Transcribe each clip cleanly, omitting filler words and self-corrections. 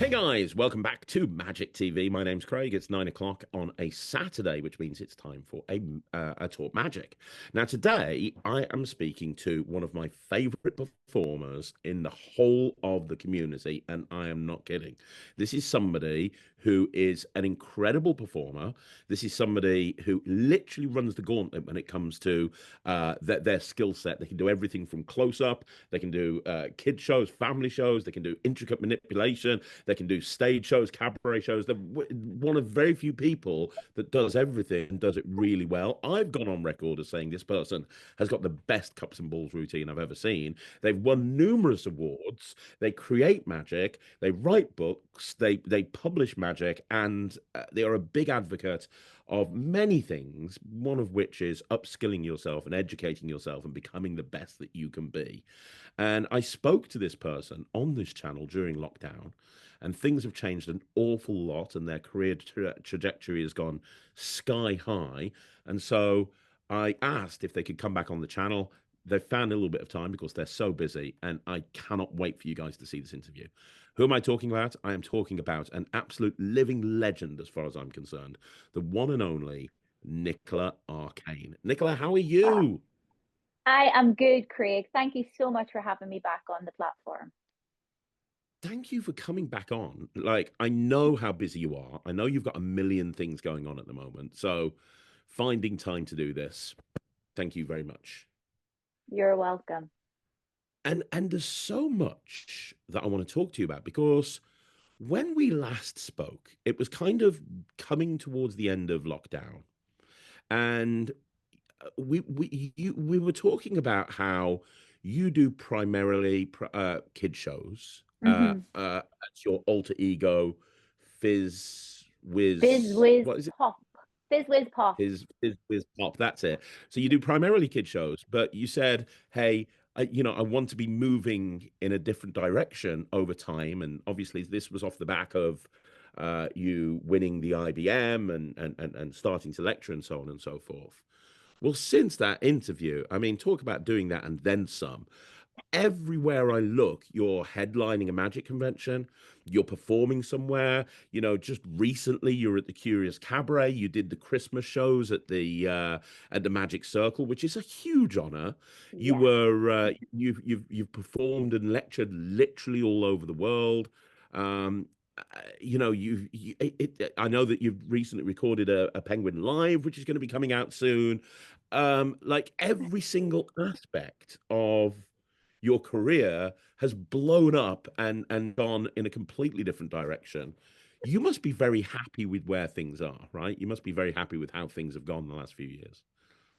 Hey guys, welcome back to Magic TV. My name's Craig. It's 9 o'clock on a Saturday, which means it's time for a Talk Magic. Now, today I am speaking to one of my favorite performers in the whole of the community, and I am not kidding. This is somebody who is an incredible performer. This is somebody who literally runs the gauntlet when it comes to their skill set. They can do everything from close up, they can do kid shows, family shows, they can do intricate manipulation. They can do stage shows, cabaret shows. They're one of very few people that does everything and does it really well. I've gone on record as saying this person has got the best cups and balls routine I've ever seen. They've won numerous awards. They create magic. They write books. They publish magic, and they are a big advocate of many things, one of which is upskilling yourself and educating yourself and becoming the best that you can be. And I spoke to this person on this channel during lockdown, and things have changed an awful lot, and their career trajectory has gone sky high. And so I asked if they could come back on the channel. They've found a little bit of time because they're so busy, and I cannot wait for you guys to see this interview. Who am I talking about? I am talking about an absolute living legend, as far as I'm concerned, the one and only Nikola Arkane. Nicola, how are Uh, you? I am good, Craig. Thank you so much for having me back on the platform. Thank you for coming back on. Like, I know how busy you are. I know you've got a million things going on at the moment. So, finding time to do this, thank you very much. You're welcome. And there's so much that I want to talk to you about because when we last spoke, it was kind of coming towards the end of lockdown, and we were talking about how you do primarily kid shows. Hmm. That's your alter ego, Fizz Fizz Whiz. whiz What is it? pop. Fizz whiz pop. Fizz Whiz Pop. That's it. So you do primarily kid shows, but you said, "Hey, I want to be moving in a different direction over time." And obviously, this was off the back of you winning the IBM and starting to lecture and so on and so forth. Well, since that interview, I mean, talk about doing that and then some. Everywhere I look, you're headlining a magic convention, you're performing somewhere. Just recently you're at the Curious Cabaret. You did the Christmas shows at the Magic Circle, which is a huge honor. You Yeah. were you've performed and lectured literally all over the world. Um, I know that you've recently recorded a Penguin Live, which is going to be coming out soon. Like every single aspect of your career has blown up and gone in a completely different direction. You must be very happy with where things are, right? You must be very happy with how things have gone the last few years.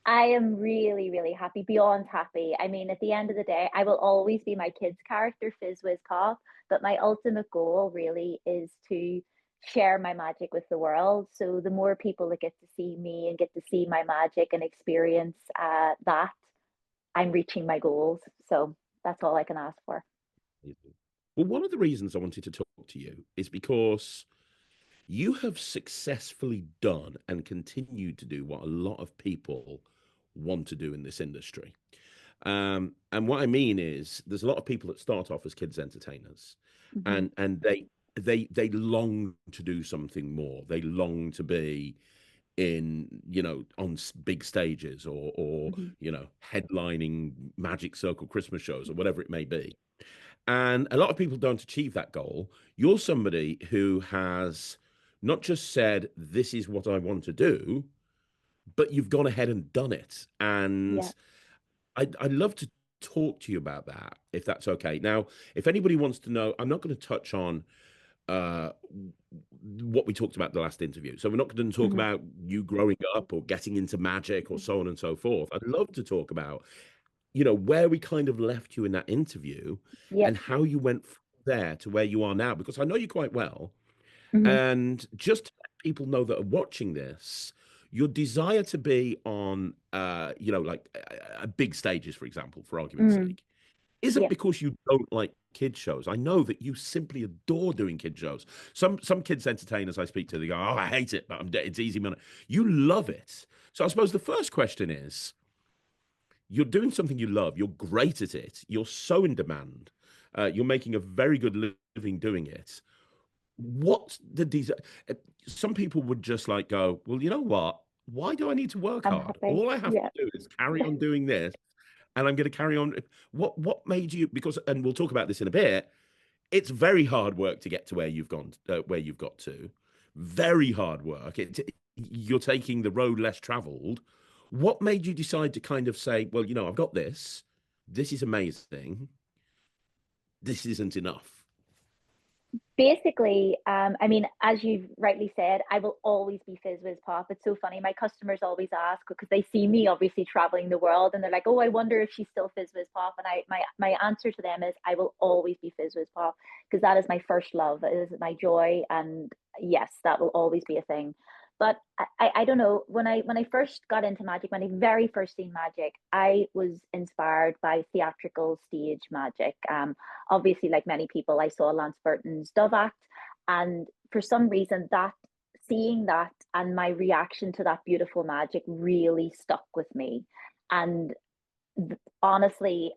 I am really, really happy, beyond happy. I mean, at the end of the day, I will always be my kid's character, Fizz Whiz Pop, but my ultimate goal really is to share my magic with the world. So the more people that get to see me and get to see my magic and experience that, I'm reaching my goals. So that's all I can ask for. Well, one of the reasons I wanted to talk to you is because you have successfully done and continued to do what a lot of people want to do in this industry. And what I mean is, there's a lot of people that start off as kids entertainers, Hmm. and they long to do something more. They long to be on big stages or Hmm. headlining Magic Circle Christmas shows or whatever it may be. And a lot of people don't achieve that goal. You're somebody who has not just said, "This is what I want to do," but you've gone ahead and done it. Yeah. And I'd love to talk to you about that, if that's okay. Now, if anybody wants to know, I'm not going to touch on uh, what we talked about the last interview. So we're not going to talk Hmm. about you growing up or getting into magic or so on and so forth. I'd love to talk about, where we kind of left you in that interview Yep. and how you went from there to where you are now, because I know you quite well. Hmm. And just to let people know that are watching this, your desire to be on, like big stages, for example, for argument's Hmm. sake, isn't Yep. because you don't like kid shows. I know that you simply adore doing kid shows. Some kids entertainers I speak to, they go, "Oh, I hate it, but it's easy money." You love it. So I suppose the first question is, you're doing something you love. You're great at it. You're so in demand. You're making a very good living doing it. What's the desire? Some people would just like go, well, you know what? Why do I need to work I'm hard? happy. All I have to Yeah. do is carry on doing this, and I'm going to carry on. What made you? Because, and we'll talk about this in a bit. It's very hard work to get to where you've gone, where you've got to. Very hard work. You're taking the road less traveled. What made you decide to kind of say, well, you know, I've got this. This is amazing. This isn't enough. Basically, I mean, as you've rightly said, I will always be Fizz Whiz Pop. It's so funny. My customers always ask because they see me obviously traveling the world, and they're like, "Oh, I wonder if she's still Fizz Whiz Pop." And my answer to them is, I will always be Fizz Whiz Pop because that is my first love. It is my joy, and yes, that will always be a thing. But I don't know, when I first got into magic, when I very first seen magic, I was inspired by theatrical stage magic. Obviously, like many people, I saw Lance Burton's Dove Act, and for some reason, that seeing that and my reaction to that beautiful magic really stuck with me. And honestly,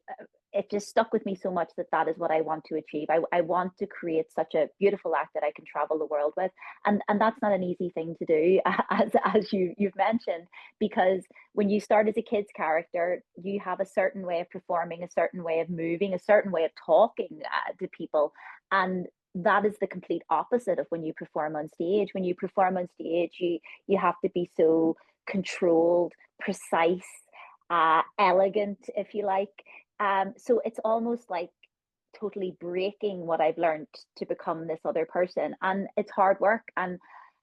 it just stuck with me so much that that is what I want to achieve. I want to create such a beautiful act that I can travel the world with, and that's not an easy thing to do, as you've mentioned, because when you start as a kid's character, you have a certain way of performing, a certain way of moving, a certain way of talking to people, and that is the complete opposite of when you perform on stage. When you perform on stage, you have to be so controlled, precise, elegant, if you like. So it's almost like totally breaking what I've learned to become this other person, and it's hard work. And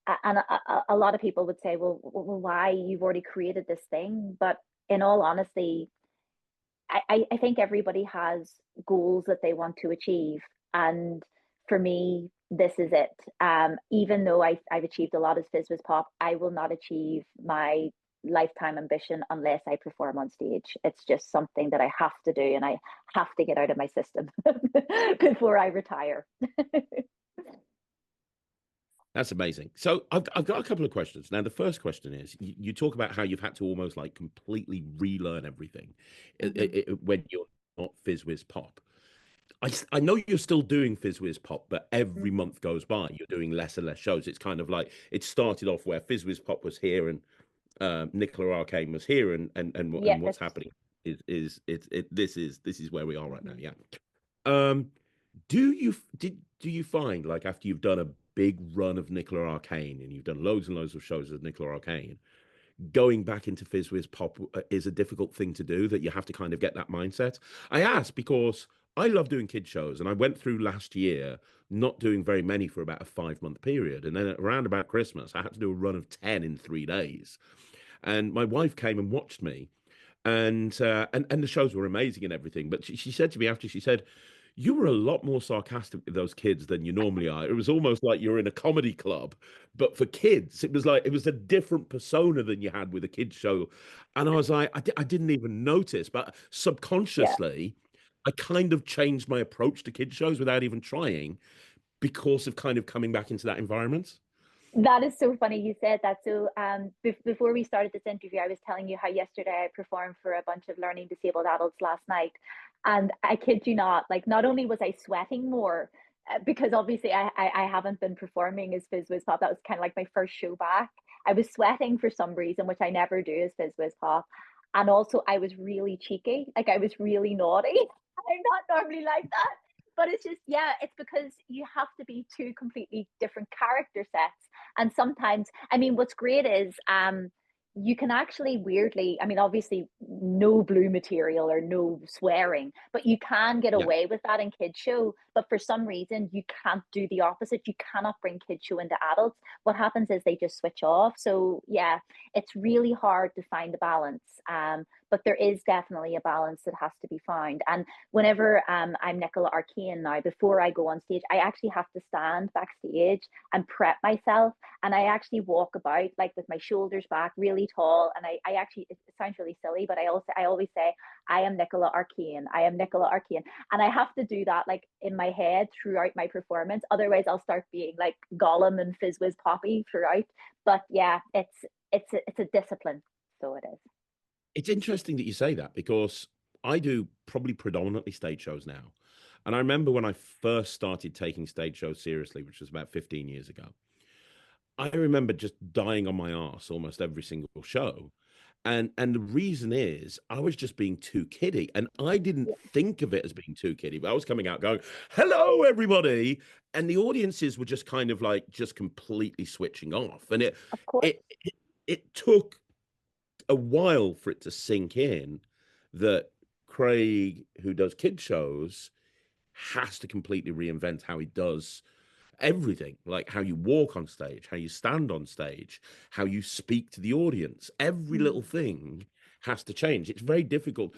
a lot of people would say, well, why? You've already created this thing. But in all honesty, I think everybody has goals that they want to achieve, and for me, this is it. Even though I've achieved a lot as Fizz Fizz Pop, I will not achieve my lifetime ambition unless I perform on stage. It's just something that I have to do, and I have to get out of my system before I retire. That's amazing. So I've got a couple of questions. Now, the first question is you talk about how you've had to almost like completely relearn everything Mhm. when you're not Fizz Whiz Pop. I know you're still doing Fizz Whiz Pop, but every Mhm. month goes by, you're doing less and less shows. It's kind of like it started off where Fizz Whiz Pop was here and Nikola Arkane was here, Yeah, and what's that's happening this is where we are right now. mhm. Yeah. Um, do you find like after you've done a big run of Nicola Arcane and you've done loads and loads of shows with Nicola Arcane, going back into Fizz Pop is a difficult thing to do, that you have to kind of get that mindset? I ask because I love doing kid shows, and I went through last year not doing very many for about a 5 month period. And then around about Christmas, I had to do a run of 10 in 3 days. And my wife came and watched me, and the shows were amazing and everything. But she said to me after, she said, "You were a lot more sarcastic with those kids than you normally are. It was almost like you're in a comedy club, but for kids, it was like it was a different persona than you had with a kids show." And I was like, I didn't even notice, but Yeah. subconsciously, I kind of changed my approach to kids shows without even trying because of kind of coming back into that environment. That is so funny you said that. So, before we started this interview, I was telling you how yesterday I performed for a bunch of learning disabled adults last night, and I kid you not, like not only was I sweating more, because obviously I haven't been performing as Fizz Whiz Pop. That was kind of like my first show back. I was sweating for some reason, which I never do as Fizz Whiz Pop, and also I was really cheeky, like I was really naughty. I'm not normally like that. But it's just, yeah, it's because you have to be two completely different character sets. And sometimes, I mean, what's great is you can actually weirdly, I mean, obviously no blue material or no swearing, but you can get Yeah. away with that in kids show. But for some reason, you can't do the opposite. You cannot bring kids show into adults. What happens is they just switch off. So yeah, it's really hard to find the balance. But there is definitely a balance that has to be found. And whenever I'm Nikola Arkane now, before I go on stage, I actually have to stand backstage and prep myself, and I actually walk about like with my shoulders back, really tall. And I actually, it sounds really silly, but I always say, I am Nikola Arkane. I am Nikola Arkane. And I have to do that like in my head throughout my performance. Otherwise, I'll start being like Gollum and Fizz Whiz Poppy throughout. But yeah, it's a discipline. So it is. It's interesting that you say that because I do probably predominantly stage shows now. And I remember when I first started taking stage shows seriously, which was about 15 years ago, I remember just dying on my arse almost every single show. And the reason is I was just being too kiddie. And I didn't Yeah, think of it as being too kiddie, but I was coming out going, hello, everybody. And the audiences were just kind of like just completely switching off. And of course. it took a while for it to sink in that Craig, who does kid shows, has to completely reinvent how he does everything, like how you walk on stage, how you stand on stage, how you speak to the audience. Every little Mm. thing has to change. It's very difficult.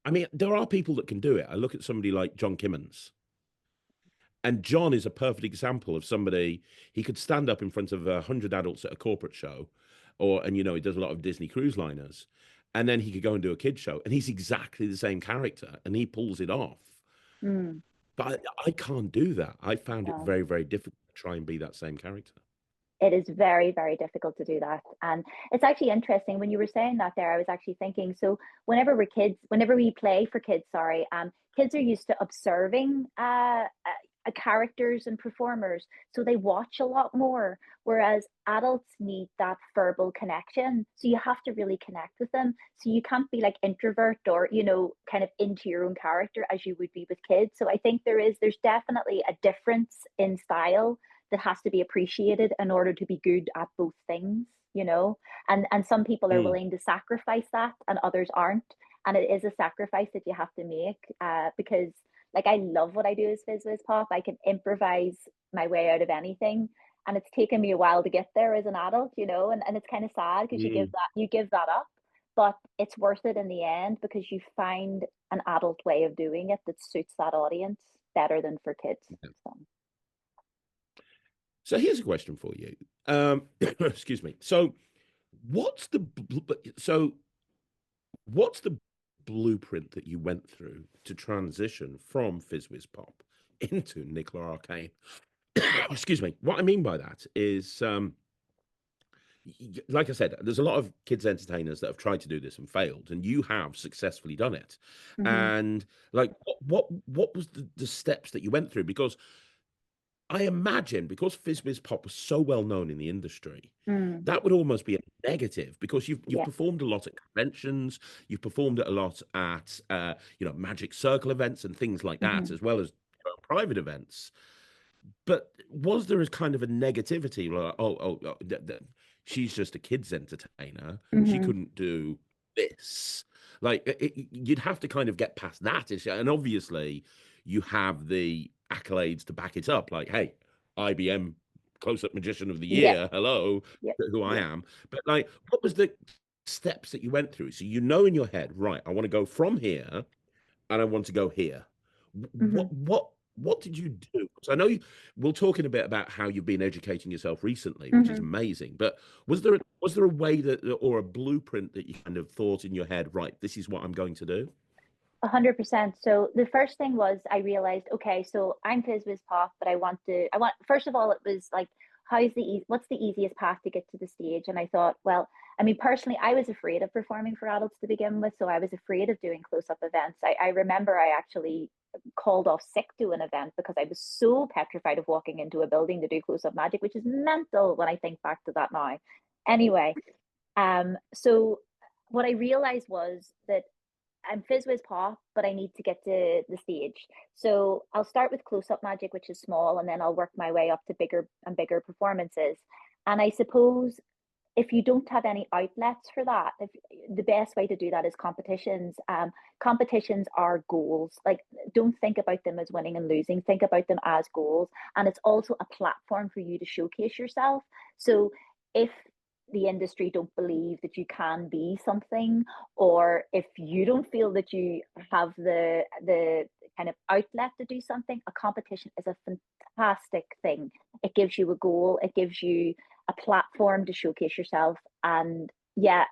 I mean, there are people that can do it. I look at somebody like John Kimmons, and John is a perfect example of somebody. He could stand up in front of 100 adults at a corporate show, and he does a lot of Disney cruise liners, and then he could go and do a kid show, and he's exactly the same character, and he pulls it off. Mm. But I can't do that. I found it No. very, very difficult to try and be that same character. It is very, very difficult to do that. And it's actually interesting when you were saying that there, I was actually thinking, so whenever we play for kids, sorry, kids are used to observing characters and performers, so they watch a lot more, whereas adults need that verbal connection. So you have to really connect with them. So you can't be like introvert or, kind of into your own character as you would be with kids. So I think there's definitely a difference in style that has to be appreciated in order to be good at both things, and some people are Mm. willing to sacrifice that and others aren't, and it is a sacrifice that you have to make, because like I love what I do as Fizz Pop. I can improvise my way out of anything, and it's taken me a while to get there as an adult, and it's kind of sad because Mm. you give that up, but it's worth it in the end because you find an adult way of doing it that suits that audience better than for kids. So. So here's a question for you. Excuse me. So what's the blueprint that you went through to transition from Fizz Pop into Nicola Arcane? Excuse me. What I mean by that is, like I said, there's a lot of kids entertainers that have tried to do this and failed, and you have successfully done it. Mm-hmm. And like, what was the steps that you went through? Because I imagine because Fizz Pop was so well known in the industry, Mm. that would almost be a negative because you've Yeah. performed a lot at conventions, you've performed a lot at Magic Circle events and things like that, Mm-hmm. as well as private events. But was there a kind of a negativity like, she's just a kids entertainer, she Mm-hmm. couldn't do this? Like you'd have to kind of get past that issue, and obviously you have the accolades to back it up. Like, hey, IBM Close-Up Magician of the Yep. Year, hello, Yep. who I Yep. am. But like, what was the steps that you went through? So you know in your head, right? I want to go from here and I want to go here. Mm-hmm. What did you do? So I know we'll talk in a bit about how you've been educating yourself recently, which is Mm-hmm. amazing. But was there a way that or a blueprint that you kind of thought in your head, right, this is what I'm going to do? 100%. So the first thing was I realized, okay, so I'm Fizz Pop, but first of all, it was like, what's the easiest path to get to the stage? And I thought, well, I mean, personally, I was afraid of performing for adults to begin with. So I was afraid of doing close-up events. I remember I actually called off sick to an event because I was so petrified of walking into a building to do close-up magic, which is mental when I think back to that now. Anyway, so what I realized was that I'm Fizz Pop, but I need to get to the stage. So I'll start with close up magic, which is small, and then I'll work my way up to bigger and bigger performances. And I suppose if you don't have any outlets for that, the best way to do that is competitions. Competitions are goals. Like, don't think about them as winning and losing. Think about them as goals, and it's also a platform for you to showcase yourself. So if the industry don't believe that you can be something, or if you don't feel that you have the kind of outlet to do something, a competition is a fantastic thing. It gives you a goal, it gives you a platform to showcase yourself. And yeah,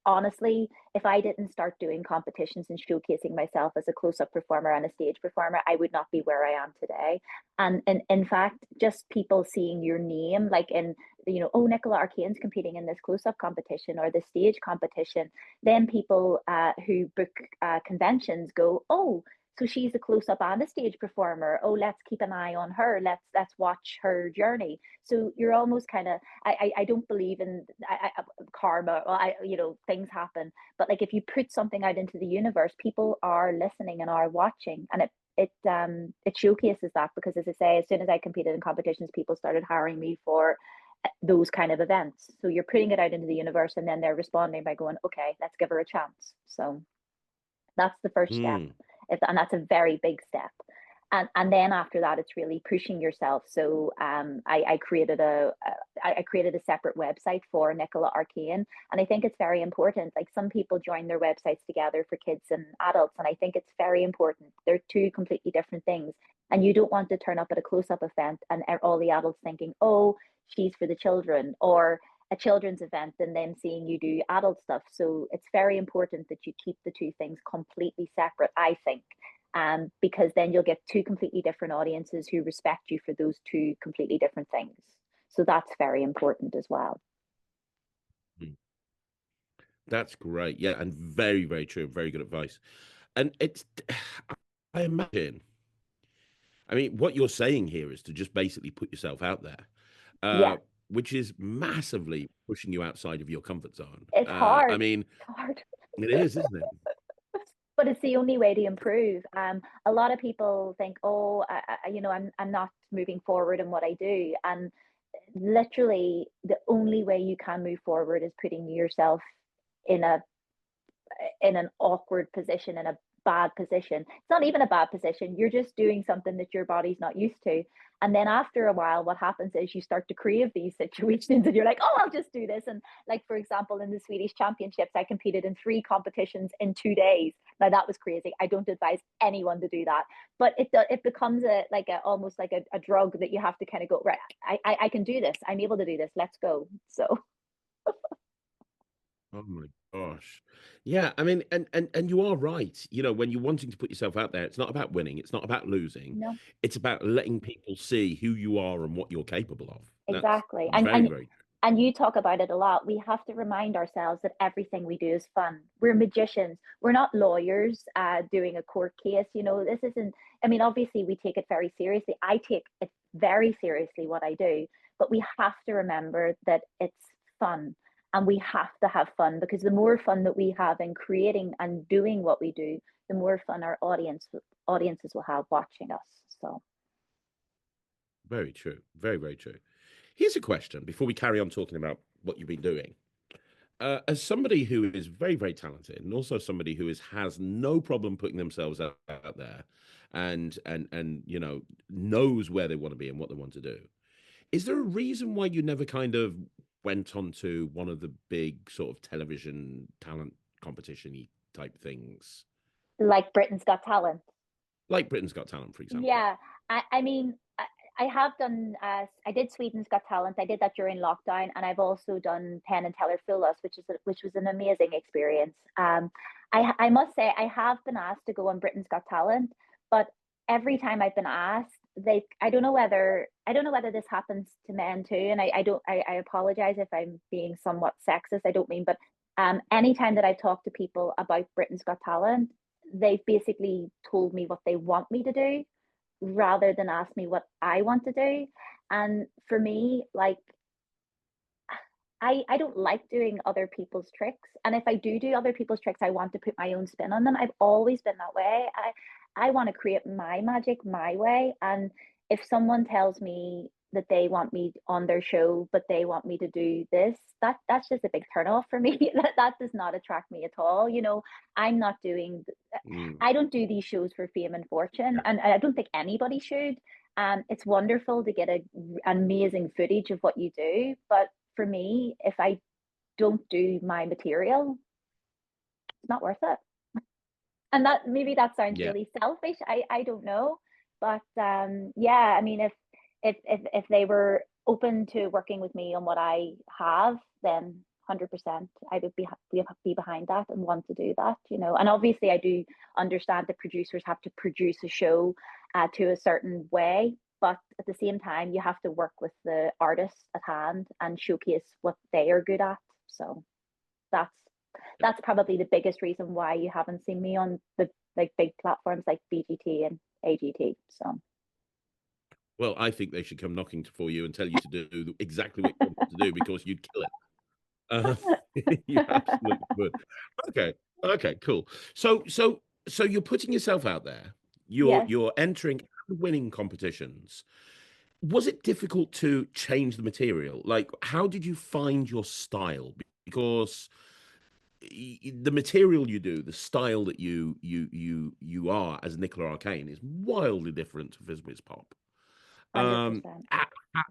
honestly, if I didn't start doing competitions and showcasing myself as a close-up performer and a stage performer, I would not be where I am today. And in fact, just people seeing your name, like in, oh, Nikola Arkane's competing in this close-up competition or the stage competition, then people who book conventions go, oh, so she's a close-up and a stage performer. Oh, let's keep an eye on her. Let's watch her journey. So you're almost kind of, I don't believe in karma. Well, things happen, but like if you put something out into the universe, people are listening and are watching, and it showcases that, because as I say, as soon as I competed in competitions, people started hiring me for those kind of events. So you're putting it out into the universe, and then they're responding by going, okay, let's give her a chance. So that's the first step, and that's a very big step. And then after that, it's really pushing yourself. So I created a separate website for Nikola Arkane, and I think it's very important. Like, some people join their websites together for kids and adults, and I think it's very important. They're two completely different things, and you don't want to turn up at a close-up event and all the adults thinking, oh, she's for the children, or a children's event and then seeing you do adult stuff. So it's very important that you keep the two things completely separate, I think, because then you'll get two completely different audiences who respect you for those two completely different things. So that's very important as well. That's great. Yeah, and very, very true. Very good advice. And it's, I imagine, I mean, what you're saying here is to just basically put yourself out there, Yeah, which is massively pushing you outside of your comfort zone. it's I hard. mean, It's hard. it is, isn't it? But it's the only way to improve. A lot of people think, oh, I'm not moving forward in what I do, and literally the only way you can move forward is putting yourself in an awkward position, in a bad position. It's not even a bad position. You're just doing something that your body's not used to. And then after a while, what happens is you start to crave these situations, and you're like, oh, I'll just do this. And like, for example, in the Swedish Championships, I competed in 3 competitions in 2 days. Now that was crazy. I don't advise anyone to do that, but it becomes almost like a drug that you have to kind of go, right, I can do this. I'm able to do this. Let's go. So Oh my gosh. Yeah, I mean, and you are right. You know, when you're wanting to put yourself out there, it's not about winning, it's not about losing. no, It's about letting people see who you are and what you're capable of. That's exactly. very, very And you talk about it a lot. We have to remind ourselves that everything we do is fun. We're magicians. We're not lawyers doing a court case. This isn't, I mean, obviously we take it very seriously. I take it very seriously, what I do, but we have to remember that it's fun, and we have to have fun, because the more fun that we have in creating and doing what we do, the more fun our audiences will have watching us. So very true. Very, very true. Here's a question before we carry on talking about what you've been doing. As somebody who is very, very talented, and also somebody who has no problem putting themselves out there, and knows where they want to be and what they want to do, is there a reason why you never kind of went on to one of the big sort of television talent competition type things, like Britain's Got Talent. like Britain's Got Talent, for example? Yeah, I mean, I have done. I did Sweden's Got Talent. I did that during lockdown, and I've also done Penn and Teller Fool Us, which was an amazing experience. I must say I have been asked to go on Britain's Got Talent, but every time I've been asked, I don't know whether this happens to men too, and I don't. I apologize if I'm being somewhat sexist. I don't mean, but anytime that I talk to people about Britain's Got Talent, they've basically told me what they want me to do rather than ask me what I want to do. And for me, like, I don't like doing other people's tricks. And if I do other people's tricks, I want to put my own spin on them. I've always been that way. I want to create my magic my way. And if someone tells me that they want me on their show, but they want me to do this, that's just a big turn off for me. That does not attract me at all. I'm not doing, Mm, I don't do these shows for fame and fortune, and I don't think anybody should. It's wonderful to get amazing footage of what you do, but for me, if I don't do my material, it's not worth it. And that sounds yeah. really selfish. I don't know, but yeah, I mean, if they were open to working with me on what I have, then 100% I would be behind that and want to do that. And obviously I do understand that producers have to produce a show to a certain way, but at the same time you have to work with the artists at hand and showcase what they are good at. So that's probably the biggest reason why you haven't seen me on the like big platforms like BGT and AGT. So Well, I think they should come knocking for you and tell you to do exactly what you want to do because you'd kill it. Uh, you absolutely would. Okay. Okay, cool. So you're putting yourself out there. yes, You're entering and winning competitions. Was it difficult to change the material? Like, how did you find your style? Because the material you do, the style that you are as Nicola Arkane is wildly different to Fizz Pop. 100%.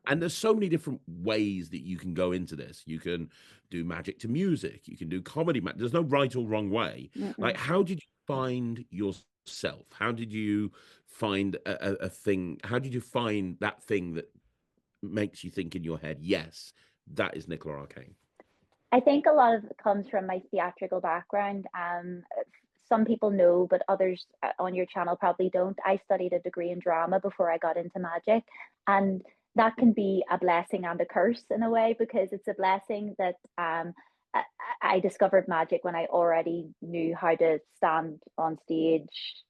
And there's so many different ways that you can go into this. You can do magic to music. You can do comedy. There's no right or wrong way. Like, Mm-mm. how did you find yourself? How did you find a thing? How did you find that thing that makes you think in your head, yes, that is Nicola Arcane? I think a lot of it comes from my theatrical background. Some people know, but others on your channel probably don't. I studied a degree in drama before I got into magic, and that can be a blessing and a curse in a way, because it's a blessing that I, I discovered magic when I already knew how to stand on stage,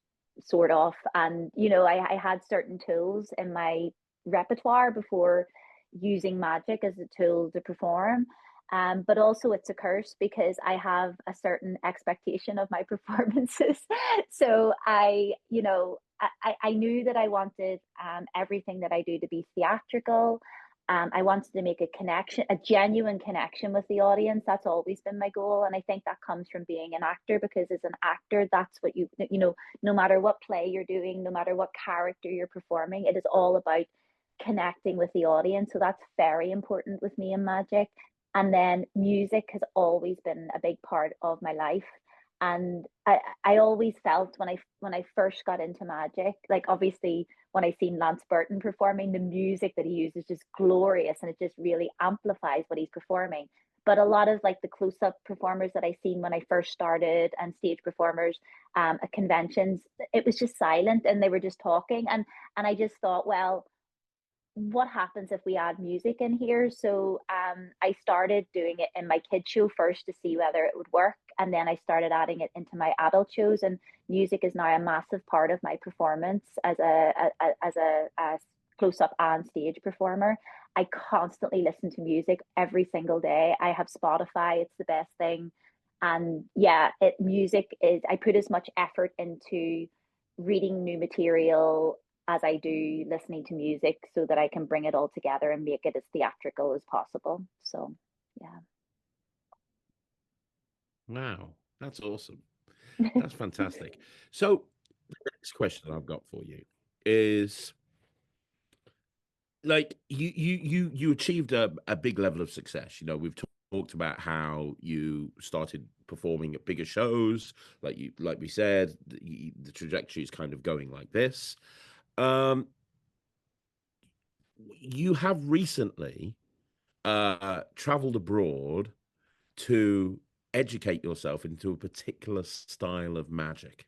sort of, and I had certain tools in my repertoire before using magic as a tool to perform. But also it's a curse because I have a certain expectation of my performances. So I knew that I wanted everything that I do to be theatrical. I wanted to make a connection, a genuine connection with the audience. That's always been my goal. And I think that comes from being an actor, because as an actor, that's what no matter what play you're doing, no matter what character you're performing, it is all about connecting with the audience. So that's very important with me in magic. And then music has always been a big part of my life. And I always felt when I first got into magic, like obviously when I seen Lance Burton performing, the music that he uses is just glorious, and it just really amplifies what he's performing. But a lot of like the close-up performers that I seen when I first started, and stage performers at conventions, it was just silent and they were just talking. And I just thought, well, what happens if we add music in here? So I started doing it in my kids show first to see whether it would work, and then I started adding it into my adult shows. And music is now a massive part of my performance as a close up and stage performer. I constantly listen to music every single day. I have Spotify; it's the best thing. And yeah, music is. I put as much effort into reading new material as I do listening to music, so that I can bring it all together and make it as theatrical as possible. So, yeah. Wow, that's awesome. That's fantastic. So the next question I've got for you is, like, you achieved a big level of success. We've talked about how you started performing at bigger shows. Like we said, the trajectory is kind of going like this. Um, you have recently traveled abroad to educate yourself into a particular style of magic.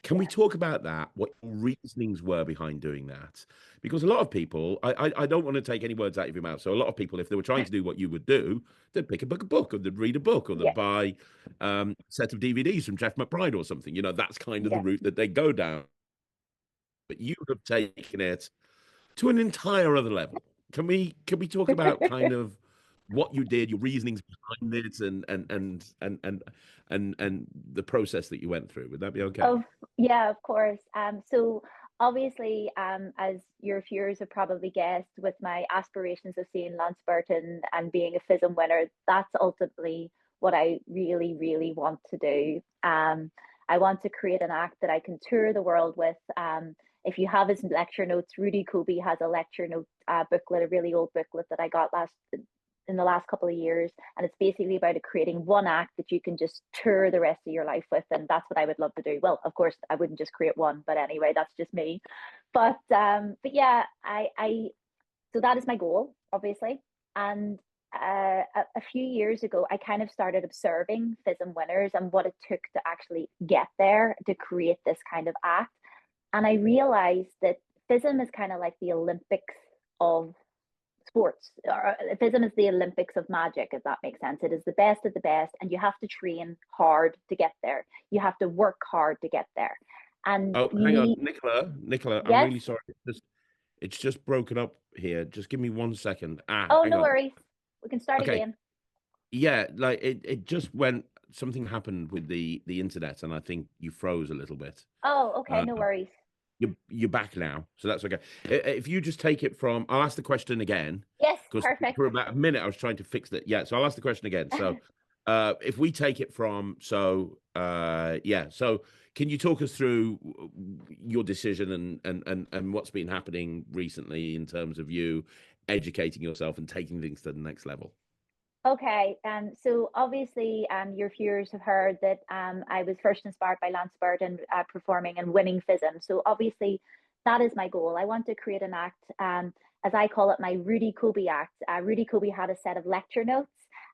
Can we Yeah. talk about that? What your reasonings were behind doing that? Because a lot of people, I don't want to take any words out of your mouth. So a lot of people, if they were trying to do what you would do, they'd pick a book, or they'd read a book, or they'd Yeah. buy a set of DVDs from Jeff McBride or something. That's kind of the Yeah. route that they go down. But you have taken it to an entire other level. Can we talk about kind of what you did, your reasonings behind it, and the process that you went through? Would that be okay? Of Yeah, of course. So obviously, as your viewers have probably guessed, with my aspirations of seeing Lance Burton and being a FISM winner, that's ultimately what I really, really want to do. I want to create an act that I can tour the world with. If you have his lecture notes, Rudy Kobe has a lecture note booklet, a really old booklet that I got in the last couple of years, and it's basically about creating one act that you can just tour the rest of your life with. And that's what I would love to do. Well, of course I wouldn't just create one, but anyway, that's just me. But yeah, I so that is my goal, obviously. And a few years ago, I kind of started observing FISM winners and what it took to actually get there to create this kind of act. And I realized that FISM is kind of like the Olympics of sports. FISM is the Olympics of magic, if that makes sense. It is the best of the best, and you have to train hard to get there. You have to work hard to get there. And Oh, you hang on, need, Nicola, I'm yes. really sorry. It's just broken up here. Just give me 1 second. Oh, Hang no on. worries. We can start Okay. again. Yeah, like it just went, something happened with the internet, and I think you froze a little bit. Oh, okay, Uh, no worries. you're back now, so that's okay. If you just take it from, I'll ask the question again, Yes, because perfect. for about a minute I was trying to fix that. Yeah, so I'll ask the question again. So, if we take it from, yeah, so can you talk us through your decision and what's been happening recently in terms of you educating yourself and taking things to the next level? Okay, so obviously, your viewers have heard that I was first inspired by Lance Burden performing and winning FISM. So obviously, that is my goal. I want to create an act, as I call it, my Rudy Kobe act. Rudy Kobe had a set of lecture notes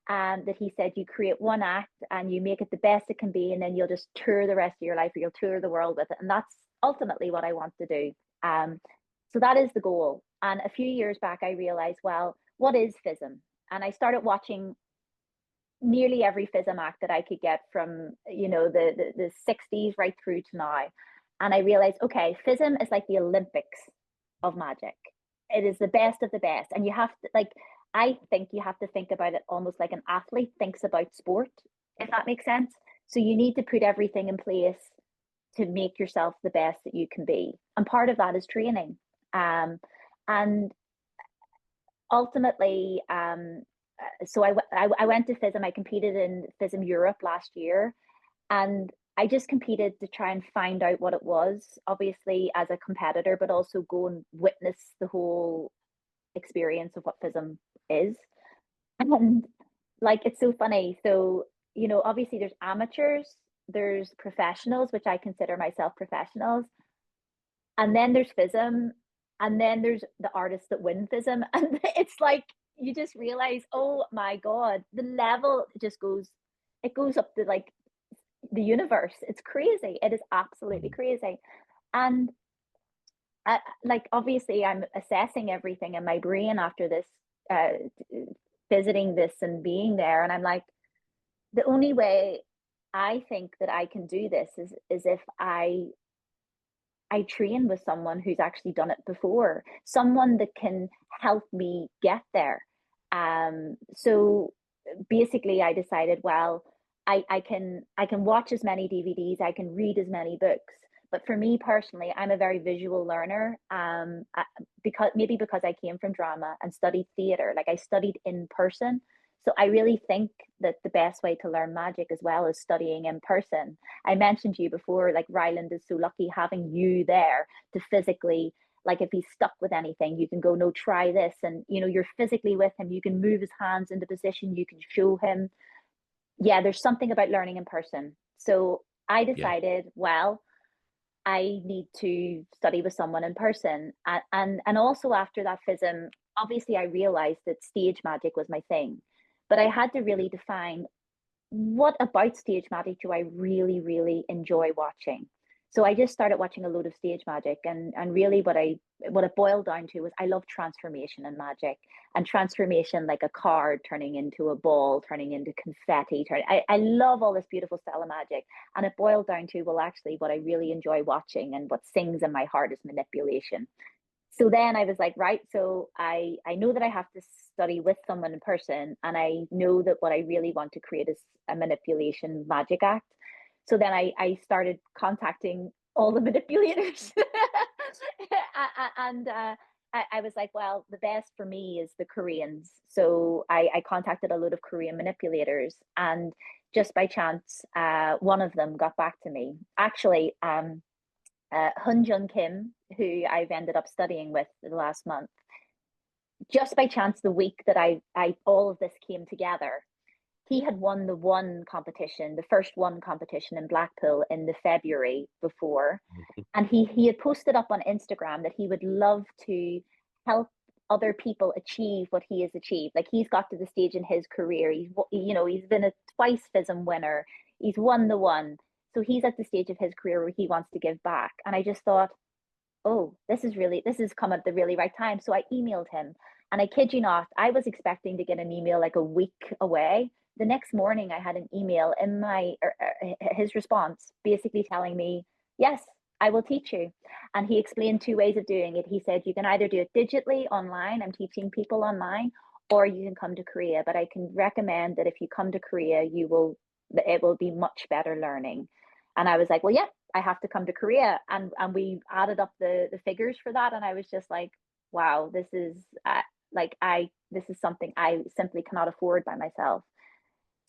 that he said you create one act and you make it the best it can be, and then you'll just tour the rest of your life, or you'll tour the world with it. And that's ultimately what I want to do. So that is the goal. And a few years back, I realized, well, what is FISM? And I started watching nearly every FISM act that I could get from, the 60s right through to now. And I realized, okay, FISM is like the Olympics of magic. It is the best of the best. And you have to, like, I think you have to think about it almost like an athlete thinks about sport, if that makes sense. So you need to put everything in place to make yourself the best that you can be. And part of that is training. And ultimately, so I went to FISM. I competed in FISM Europe last year, and I just competed to try and find out what it was, obviously as a competitor, but also go and witness the whole experience of what FISM is. And like, it's so funny. So, obviously there's amateurs, there's professionals, which I consider myself professionals, and then there's FISM, and then there's the artists that win FISM. And it's like you just realize, oh my God, the level just goes, it goes up to like the universe. It's crazy. It is absolutely crazy. And like, obviously I'm assessing everything in my brain after this, visiting this and being there. And I'm like, the only way I think that I can do this is if I train with someone who's actually done it before, someone that can help me get there. So basically, I decided, well, I can watch as many DVDs, I can read as many books, but for me personally, I'm a very visual learner. Because I came from drama and studied theater, like I studied in person. So I really think that the best way to learn magic as well is studying in person. I mentioned to you before, like Ryland is so lucky having you there to physically, like if he's stuck with anything, you can go, no, try this. And, you're physically with him. You can move his hands into position. You can show him. Yeah, there's something about learning in person. So I Yeah. decided, well, I need to study with someone in person. And also after that FISM, obviously I realized that stage magic was my thing. But I had to really define, what about stage magic do I really, really enjoy watching? So I just started watching a load of stage magic, and really what it boiled down to was I love transformation in magic, and transformation like a card turning into a ball, turning into confetti. I love all this beautiful style of magic, and it boiled down to, well, actually, what I really enjoy watching and what sings in my heart is manipulation. So then I was like, right, so I know that I have to study with someone in person, and I know that what I really want to create is a manipulation magic act. So then I started contacting all the manipulators. And I was like, well, the best for me is the Koreans. So I contacted a load of Korean manipulators, and just by chance, one of them got back to me. Actually, Hun Jung Kim, who I've ended up studying with the last month, just by chance, the week that I all of this came together, he had won the one competition, the first one competition in Blackpool in the February before, and he had posted up on Instagram that he would love to help other people achieve what he has achieved. Like, he's got to the stage in his career. He's been a twice FISM winner. He's won the one. So he's at the stage of his career where he wants to give back. And I just thought, oh, this has come at the really right time. So I emailed him, And I kid you not, I was expecting to get an email like a week away. The next morning, I had an email in his response basically telling me, yes, I will teach you. And he explained two ways of doing it. He said, you can either do it digitally online, I'm teaching people online, or you can come to Korea. But I can recommend that if you come to Korea, it will be much better learning. And I was like, well, yeah, I have to come to Korea. And we added up the figures for that. And I was just like, wow, this is this is something I simply cannot afford by myself.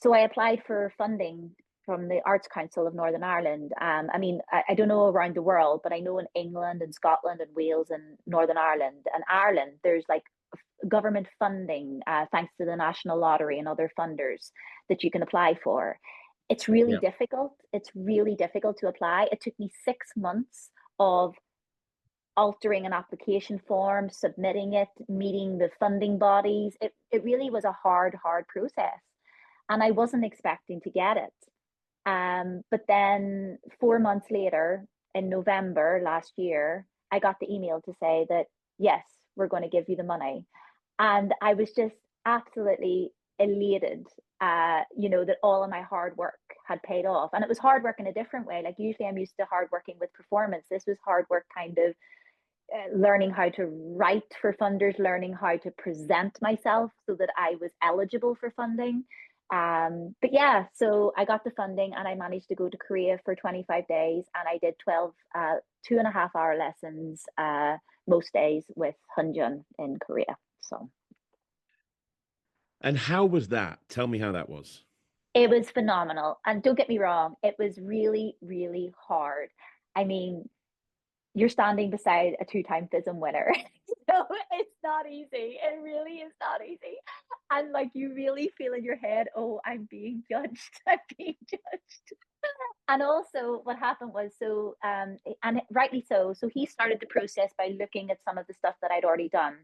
So I applied for funding from the Arts Council of Northern Ireland. I mean, I don't know around the world, but I know in England and Scotland and Wales and Northern Ireland and Ireland, there's like government funding, thanks to the National Lottery and other funders that you can apply for. It's really difficult. It's really difficult to apply. It took me 6 months of altering an application form, submitting it, meeting the funding bodies. It really was a hard process. And I wasn't expecting to get it. But then 4 months later, in November last year, I got the email to say that, yes, we're going to give you the money. And I was just absolutely elated, that all of my hard work had paid off. And it was hard work in a different way. Like usually I'm used to hard working with performance. This was hard work kind of learning how to write for funders, learning how to present myself so that I was eligible for funding. But yeah, so I got the funding and I managed to go to Korea for 25 days and I did 12 2.5 hour lessons most days with Hunjun in Korea. So. And how was that? Tell me how that was. It was phenomenal. And don't get me wrong, it was really, really hard. I mean, you're standing beside a two-time FISM winner. So it's not easy. It really is not easy. And like you really feel in your head, oh, I'm being judged. I'm being judged. And also what happened was and rightly so. So he started the process by looking at some of the stuff that I'd already done.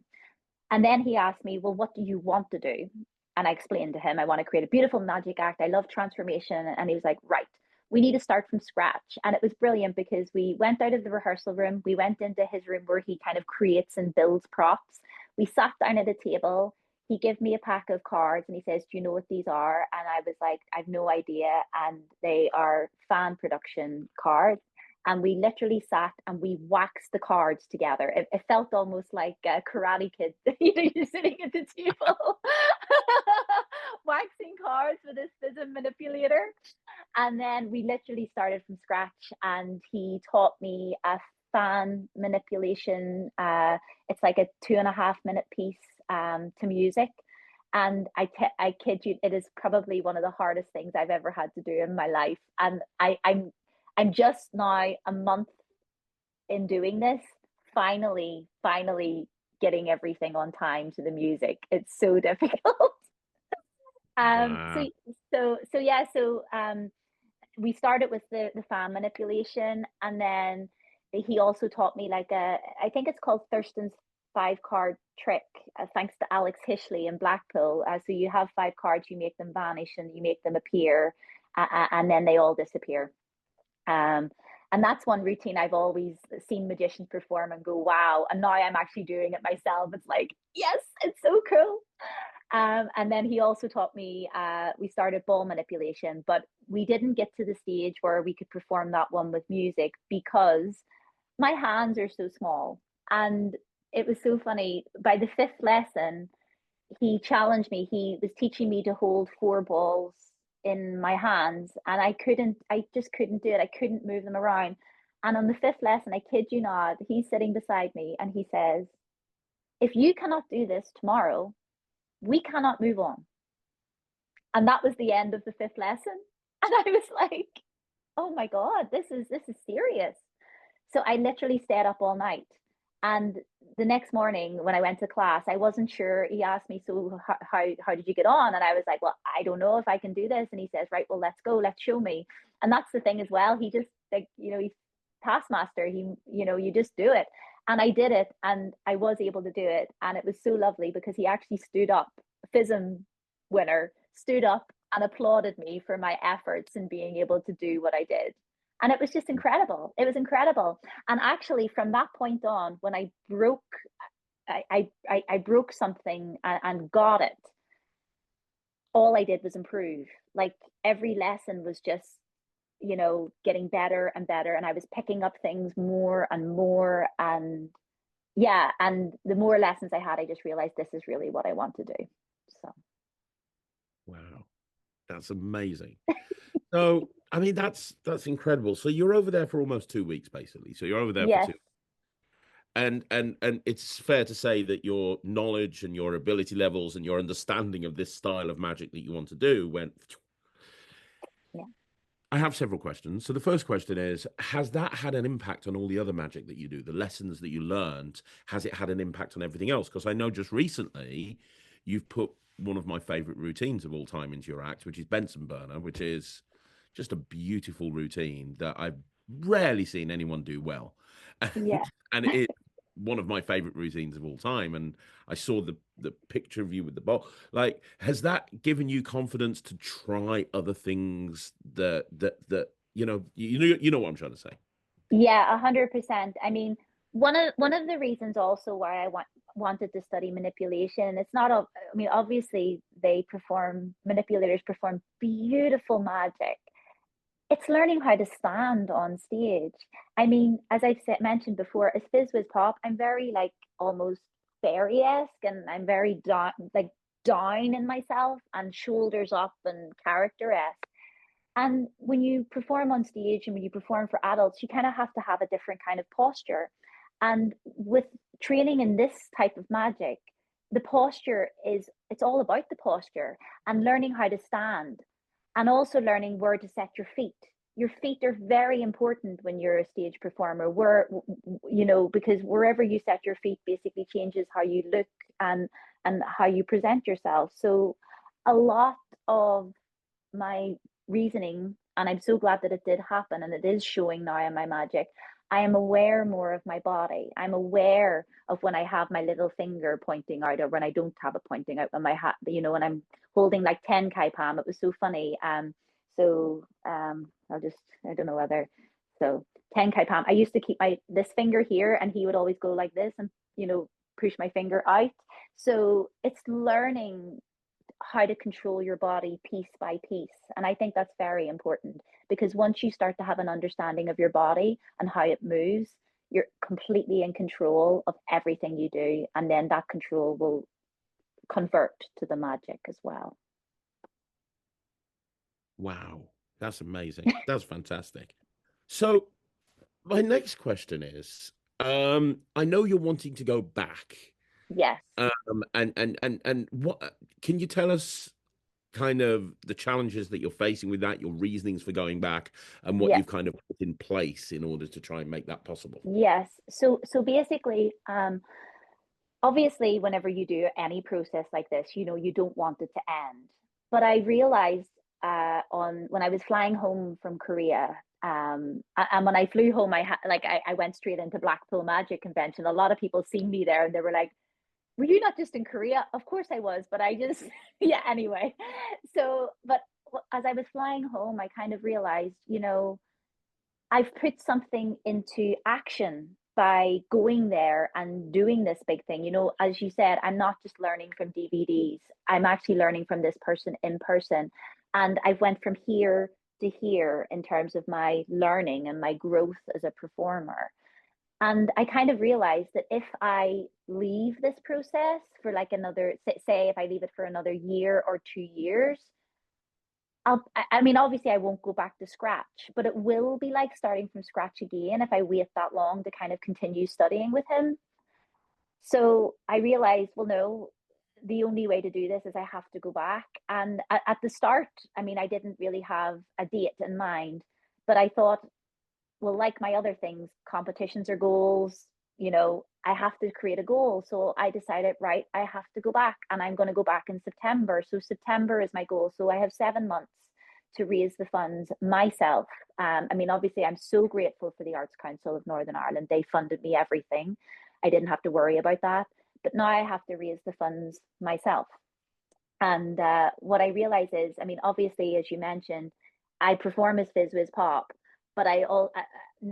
And then he asked me, well, what do you want to do? And I explained to him, I want to create a beautiful magic act. I love transformation. And he was like, right, we need to start from scratch. And it was brilliant because we went out of the rehearsal room. We went into his room where he kind of creates and builds props. We sat down at a table. He gave me a pack of cards and he says, do you know what these are? And I was like, I've no idea. And they are fan production cards. And we literally sat and we waxed the cards together. It felt almost like a Karate Kid. You're sitting at the table waxing cards with this FISM manipulator. And then we literally started from scratch and he taught me a fan manipulation. It's like a 2.5 minute piece to music. And I kid you, it is probably one of the hardest things I've ever had to do in my life. And I'm just now a month in doing this, finally getting everything on time to the music. It's so difficult. Wow. We started with the fan manipulation, and then he also taught me I think it's called Thurston's 5 card trick, thanks to Alex Hishley in Blackpool. So you have 5 cards, you make them vanish and you make them appear, and then they all disappear. And that's one routine I've always seen magicians perform and go, wow. And now I'm actually doing it myself. It's like, yes, it's so cool. And then he also taught me, we started ball manipulation, but we didn't get to the stage where we could perform that one with music because my hands are so small. And it was so funny. By the 5th lesson, he challenged me. He was teaching me to hold 4 balls in my hands and I just couldn't do it. I couldn't move them around. And on the 5th lesson, I kid you not, he's sitting beside me and he says, if you cannot do this tomorrow, we cannot move on. And that was the end of the 5th lesson. And I was like, oh my God, this is serious. So I literally stayed up all night. And the next morning when I went to class, I wasn't sure. He asked me, so how did you get on? And I was like, well, I don't know if I can do this. And he says, right, well, let's go, let's show me. And that's the thing as well. He just he's taskmaster. You just do it. And I did it and I was able to do it. And it was so lovely because he actually stood up, FISM winner, stood up and applauded me for my efforts in being able to do what I did. And it was just incredible. It was incredible. And actually, from that point on, when I broke I broke something and got it, all I did was improve. Like every lesson was just, getting better and better. And I was picking up things more and more. And yeah, and the more lessons I had, I just realized this is really what I want to do. So, Wow, that's amazing. So, I mean, that's incredible. So you're over there for almost 2 weeks, basically. So you're over there for yes, two, and it's fair to say that your knowledge and your ability levels and your understanding of this style of magic that you want to do went. yeah. I have several questions. So the first question is, has that had an impact on all the other magic that you do? The lessons that you learned, has it had an impact on everything else? Because I know just recently you've put one of my favorite routines of all time into your act, which is Benson Burner, which is just a beautiful routine that I've rarely seen anyone do well. Yeah. And it's one of my favorite routines of all time. And I saw the picture of you with the bowl. Like, has that given you confidence to try other things that you know what I'm trying to say? Yeah, 100%. I mean, one of the reasons also why I wanted to study manipulation, it's not a, I mean, obviously manipulators perform beautiful magic. It's learning how to stand on stage. I mean, as I've mentioned before, as Fizz with Pop, I'm very like almost fairy-esque, and I'm very down in myself and shoulders up and character-esque. And when you perform on stage and when you perform for adults, you kind of have to have a different kind of posture. And with training in this type of magic, the posture it's all about the posture and learning how to stand, and also learning where to set your feet. Your feet are very important when you're a stage performer, because wherever you set your feet basically changes how you look and how you present yourself. So a lot of my reasoning, and I'm so glad that it did happen and it is showing now in my magic. I am aware more of my body. I'm aware of when I have my little finger pointing out or when I don't have it pointing out, when my hat, when I'm holding like 10 kai palm. It was so funny. I don't know whether, so 10 kai palm. I used to keep this finger here and he would always go like this and, push my finger out. So it's learning how to control your body piece by piece. And I think that's very important, because once you start to have an understanding of your body and how it moves, you're completely in control of everything you do. And then that control will convert to the magic as well. Wow, that's amazing. That's fantastic. So my next question is, I know you're wanting to go back. Yes. And what can you tell us kind of the challenges that you're facing with that, your reasonings for going back, and what Yes. you've kind of put in place in order to try and make that possible? Yes. So basically, obviously, whenever you do any process like this, you don't want it to end. But I realized on when I was flying home from Korea, and when I flew home, I went straight into Blackpool Magic Convention. A lot of people seen me there, and they were like, "Were you not just in Korea?" Of course I was, but I just yeah. Anyway, but as I was flying home, I kind of realized, I've put something into action by going there and doing this big thing. As you said, I'm not just learning from DVDs. I'm actually learning from this person in person. And I've went from here to here in terms of my learning and my growth as a performer. And I kind of realized that if I leave this process for like another, say if I leave it for another year or 2 years, I mean, obviously, I won't go back to scratch, but it will be like starting from scratch again if I wait that long to kind of continue studying with him. So I realized, well, no, the only way to do this is I have to go back. And at the start, I mean, I didn't really have a date in mind, but I thought, well, like my other things, competitions are goals, I have to create a goal. So I decided, right, I have to go back and I'm going to go back in September. So September is my goal. So I have 7 months to raise the funds myself. I mean, obviously, I'm so grateful for the Arts Council of Northern Ireland. They funded me everything. I didn't have to worry about that. But now I have to raise the funds myself. And what I realize is, I mean, obviously, as you mentioned, I perform as Fizz Wiz Pop, but the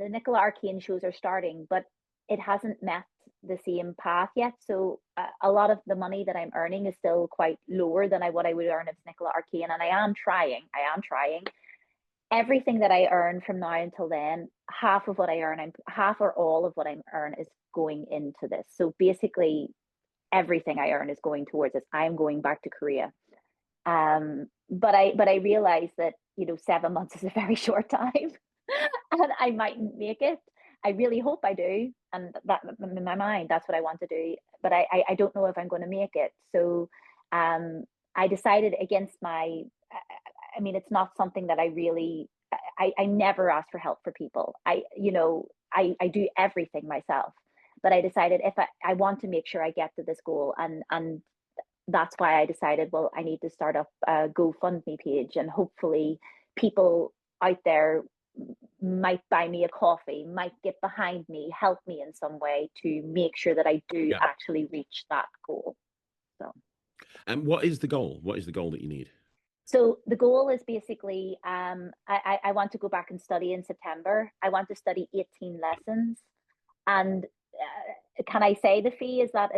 Nikola Arkane shows are starting, but it hasn't met the same path yet. So a lot of the money that I'm earning is still quite lower than what I would earn as Nikola Arkane, and I am trying. I am trying. Everything that I earn from now until then, half of what I earn, half or all of what I earn is going into this. So basically, everything I earn is going towards this. I'm going back to Korea. But I realize that 7 months is a very short time, and I mightn't make it. I really hope I do, and that in my mind, that's what I want to do. But I don't know if I'm going to make it. So I decided against my. I mean, it's not something that I really. I never ask for help for people. I do everything myself. But I decided if I want to make sure I get to this goal, and that's why I decided, well, I need to start up a GoFundMe page, and hopefully people out there might buy me a coffee, might get behind me, help me in some way to make sure that I do Yeah. actually reach that goal. So, And what is the goal? What is the goal that you need? so the goal is basically, I want to go back and study in September. I want to study 18 lessons, and can I say the fee? Is that?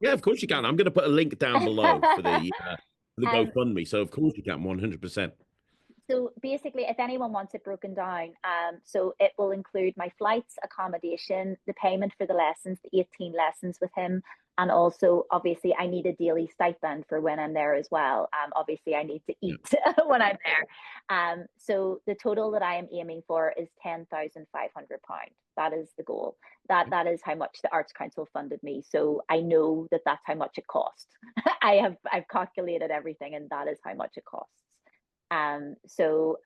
Yeah, of course you can. I'm going to put a link down below for the um, GoFundMe. So of course you can, 100%. So basically, if anyone wants it broken down, so it will include my flights, accommodation, the payment for the lessons, the 18 lessons with him, and also obviously I need a daily stipend for when I'm there as well. Obviously I need to Yeah. eat when I'm there. So the total that I am aiming for is £10,500. That is the goal. That is how much the Arts Council funded me. So I know that that's how much it costs. I've calculated everything, and that is how much it costs. So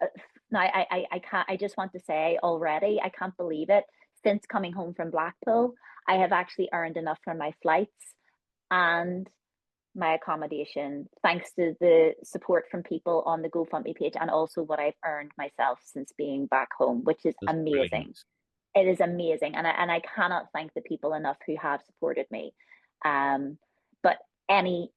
now I can't, I just want to say already, I can't believe it. Since coming home from Blackpool, I have actually earned enough for my flights and my accommodation, thanks to the support from people on the GoFundMe page, and also what I've earned myself since being back home, which is That's amazing. brilliant. It is amazing, and I cannot thank the people enough who have supported me. But any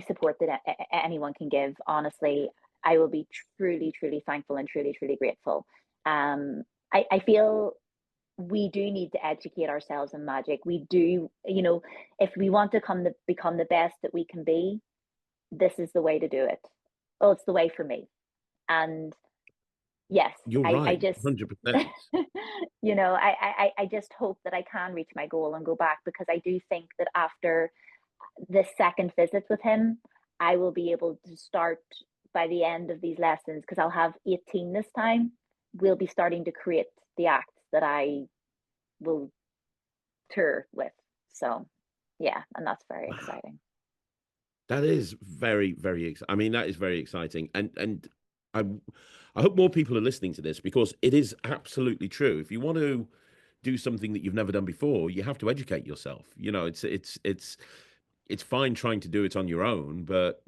support that anyone can give, honestly, I will be truly, truly thankful and truly, truly grateful. I feel we do need to educate ourselves in magic. We do, if we want to become the best that we can be, this is the way to do it. Oh, it's the way for me. And yes, You're I right, just, 100%. I just hope that I can reach my goal and go back, because I do think that after the second visit with him, I will be able to start by the end of these lessons, because I'll have 18 this time. We'll be starting to create the acts that I will tour with. So, yeah, and that's very Wow. exciting. That is very, very, I mean, that is very exciting. And I, I hope more people are listening to this, because it is absolutely true. If you want to do something that you've never done before, you have to educate yourself. It's fine trying to do it on your own, but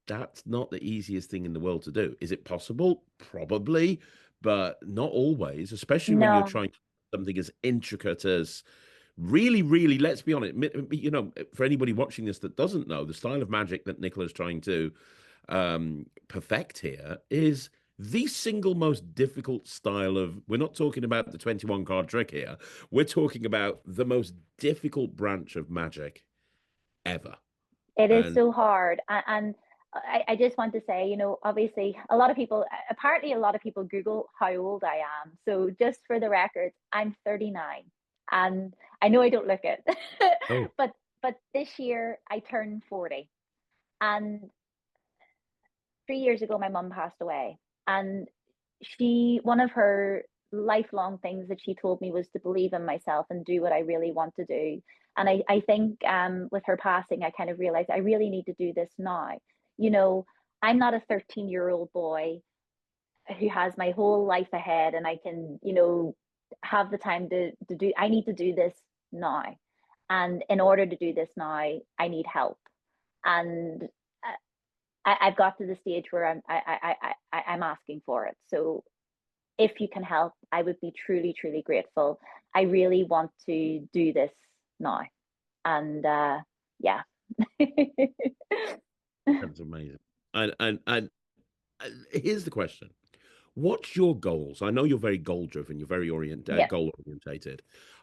that's not the easiest thing in the world to do. Is it possible? Probably, but not always, especially when you're No, trying to do something as intricate as really, really, let's be honest, for anybody watching this that doesn't know, the style of magic that Nicola's trying to perfect here is the single most difficult style of, we're not talking about the 21 card trick here. We're talking about the most difficult branch of magic ever. it is And so hard. And I just want to say, obviously, a lot of people, apparently, a lot of people Google how old I am. So, just for the record, I'm 39. And I know I don't look it, oh, but this year I turned 40. And 3 years ago, my mum passed away. And one of her lifelong things that she told me was to believe in myself and do what I really want to do. And I think with her passing, I kind of realized I really need to do this now. You know, I'm not a 13-year-old boy who has my whole life ahead, and I can, have the time to do, I need to do this now. And in order to do this now, I need help. And I've got to the stage where I'm asking for it. So if you can help, I would be truly, truly grateful. I really want to do this now. And yeah. that's amazing. And here's the question. What's your goals? I know you're very goal driven, you're very Yeah. goal orientated.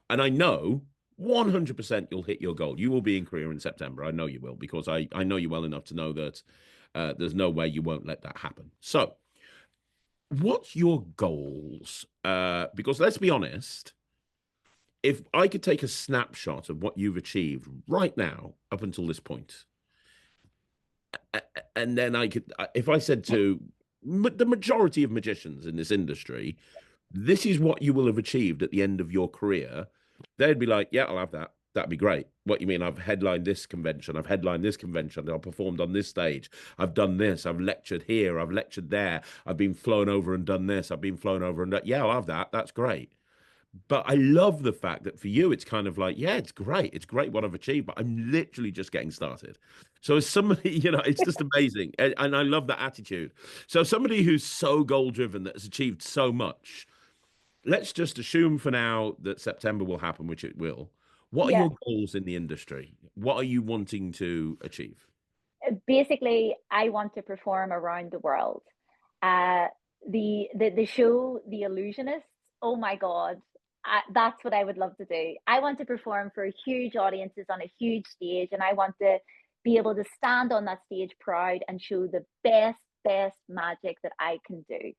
And I know 100% you'll hit your goal. You will be in Korea in September. I know you will, because I know you well enough to know that there's no way you won't let that happen. So, what's your goals? Because let's be honest, if I could take a snapshot of what you've achieved right now up until this point, and then I could, if I said to the majority of magicians in this industry, this is what you will have achieved at the end of your career, they'd be like, yeah, I'll have that. That'd be great. What you mean? I've headlined this convention. I've headlined this convention. I've performed on this stage. I've done this. I've lectured here. I've lectured there. I've been flown over and done this. I've been flown over and done. Yeah, I'll have that. That's great. But I love the fact that for you, it's kind of like, yeah, it's great. It's great what I've achieved, but I'm literally just getting started. So as somebody, it's just amazing. And I love that attitude. So somebody who's so goal driven, that has achieved so much, let's just assume for now that September will happen, which it will. What are Yeah. your goals in the industry? What are you wanting to achieve? Basically, I want to perform around the world. Uh, the show, The Illusionists. Oh my God, that's what I would love to do. I want to perform for huge audiences on a huge stage, and I want to be able to stand on that stage proud and show the best magic that I can do,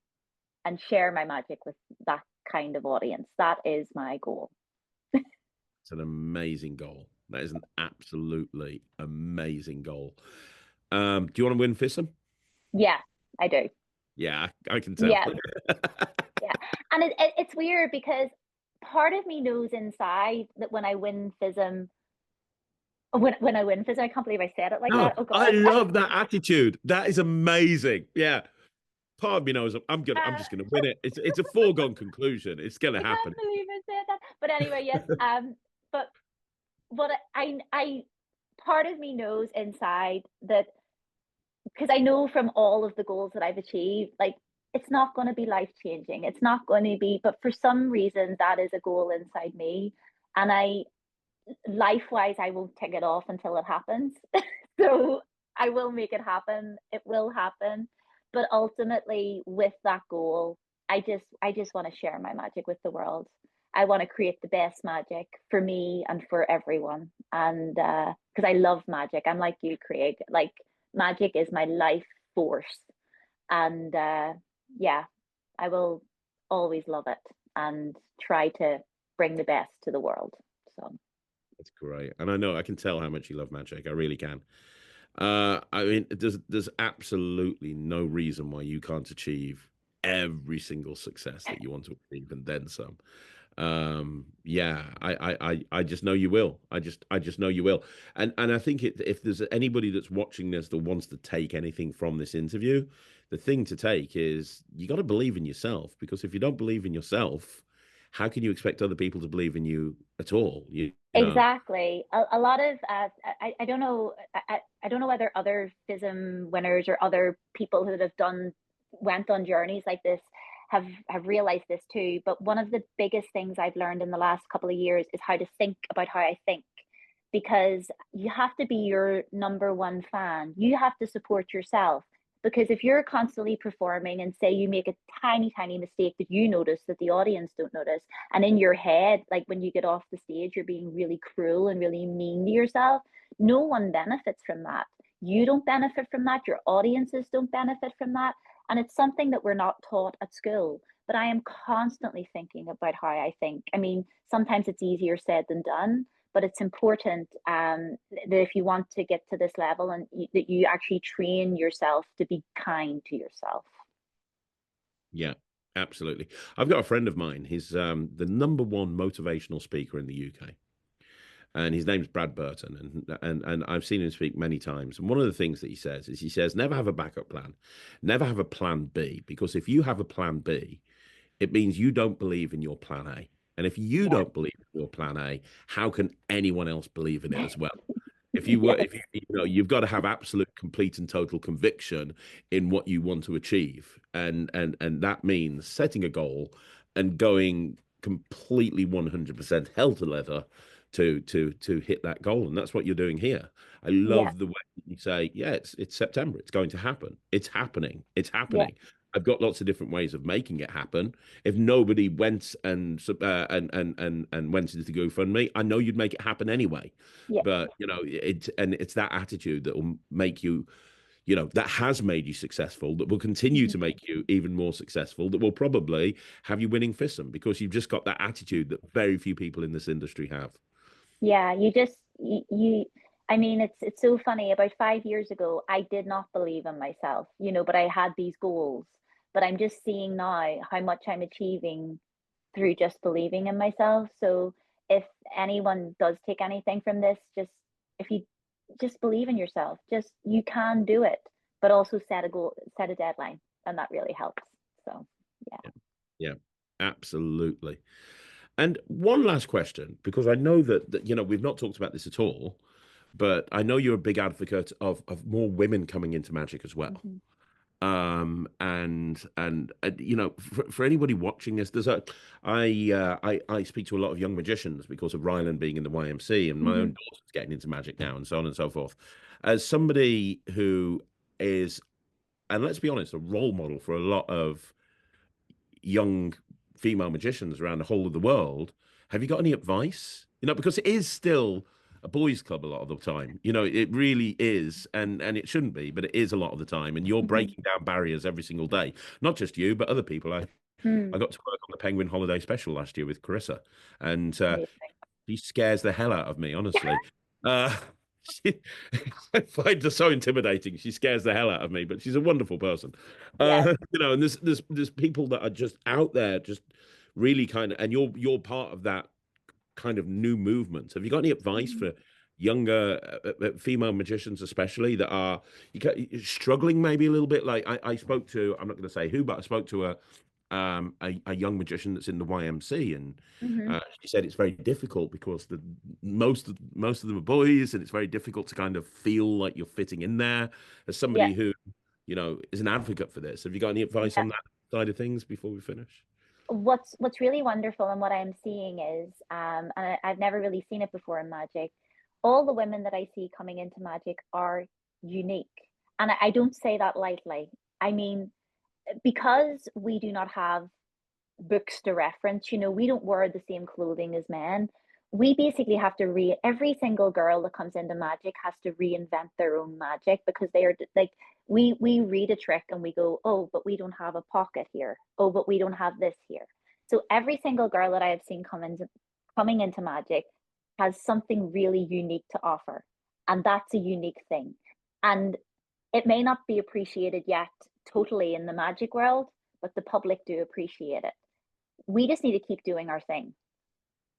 and share my magic with that kind of audience. That is my goal. It's an amazing goal. That is an absolutely amazing goal. Do you want to win FISM? Yeah, I do. Yeah, I can tell. Yeah, yeah. And it's weird because part of me knows inside that when I win FISM, when I win FISM, I can't believe I said it like No, that. Oh I God. love that attitude. That is amazing. Yeah. Part of me knows I'm Uh, just gonna win it. It's a foregone conclusion. It's gonna I happen. can't believe I said that. But anyway, yes. But what I part of me knows inside that, because I know from all of the goals that I've achieved, like it's not going to be life changing. It's not going to be, but for some reason, that is a goal inside me. And life wise, I won't tick it off until it happens. So I will make it happen. It will happen. But ultimately, with that goal, I just want to share my magic with the world. I want to create the best magic for me and for everyone. And because I love magic, I'm like you, Craig. Like magic is my life force. And yeah, I will always love it and try to bring the best to the world. So That's great. And I know I can tell how much you love magic. I really can. I mean, there's absolutely no reason why you can't achieve every single success that you want to achieve and then some. Yeah, I just know you will. I just know you will. And I think if there's anybody that's watching this that wants to take anything from this interview, the thing to take is you got to believe in yourself, because if you don't believe in yourself, how can you expect other people to believe in you at all? You know. exactly. A lot of I don't know, I don't know whether other FISM winners or other people who have done went on journeys like this have realized this too. But one of the biggest things I've learned in the last couple of years is how to think about how I think, because you have to be your number one fan. You have to support yourself, because if you're constantly performing and say you make a tiny mistake that you notice that the audience don't notice, and in your head, like when you get off the stage, you're being really cruel and really mean to yourself, no one benefits from that. You don't benefit from that. Your audiences don't benefit from that. And it's something that we're not taught at school. But I am constantly thinking about how I think. I mean, sometimes it's easier said than done, but it's important that if you want to get to this level, and that you actually train yourself to be kind to yourself. Yeah, absolutely. I've got a friend of mine. He's the number one motivational speaker in the UK, and his name's Brad Burton. And I've seen him speak many times. And one of the things that he says is, he says, never have a backup plan, never have a plan B, because if you have a plan B, it means you don't believe in your plan A. And if you Yeah. don't believe in your plan A, how can anyone else believe in it as well? Yes. If you've got to have absolute, complete, and total conviction in what you want to achieve, and that means setting a goal and going completely 100% hell to leather to hit that goal, and that's what you're doing here. I Yeah. love the way you say, yeah, it's September, it's going to happen, it's happening, it's Yeah. happening. I've got lots of different ways of making it happen. If nobody went and went into the GoFundMe, I know you'd make it happen anyway. Yeah. But it's that attitude that will make you, that has made you successful, that will continue to Mhm. make you even more successful, that will probably have you winning FISM because you've just got that attitude that very few people in this industry have. Yeah, you just you I mean it's so funny. About 5 years ago, I did not believe in myself, but I had these goals. But I'm just seeing now how much I'm achieving through just believing in myself. So if anyone does take anything from this, just if you just believe in yourself, just you can do it, but also set a goal, set a deadline, and that really helps. So yeah. Yeah, yeah, absolutely. And one last question, because I know that we've not talked about this at all, but I know you're a big advocate of more women coming into magic as well. Mhm. For anybody watching this, I speak to a lot of young magicians because of Ryland being in the YMC and my own Mhm. daughter's getting into magic now and so on and so forth. As somebody who is, and let's be honest, a role model for a lot of young female magicians around the whole of the world, have you got any advice? Because it is still a boys' club a lot of the time. It really is, and it shouldn't be, but it is a lot of the time. And you're Mhm. breaking down barriers every single day. Not just you, but other people. I Mm. got to work on the Penguin Holiday Special last year with Carissa, and Amazing. she scares the hell out of me, honestly. Uh, she, I find her so intimidating. She scares the hell out of me, but she's a wonderful person. Yes. And there's people that are just out there, just really kind of, and you're part of that kind of new movement. Have you got any advice Mhm. for younger female magicians, especially that are struggling maybe a little bit? Like I spoke to, I'm not going to say who, but I spoke to a young magician that's in the YMC, and Mhm. she said it's very difficult because most of them are boys, and it's very difficult to kind of feel like you're fitting in there. As Yeah. somebody who is an advocate for this, have you got any advice Yeah. on that side of things before we finish? What's really wonderful and what I'm seeing is, and I've never really seen it before in magic. All the women that I see coming into magic are unique, and I don't say that lightly. I mean, because we do not have books to reference. We don't wear the same clothing as men. We basically have to every single girl that comes into magic has to reinvent their own magic because they are like we read a trick and we go, oh, but we don't have a pocket here. Oh, but we don't have this here. So every single girl that I have seen coming into magic has something really unique to offer. And that's a unique thing. And it may not be appreciated yet totally in the magic world, but the public do appreciate it. We just need to keep doing our thing.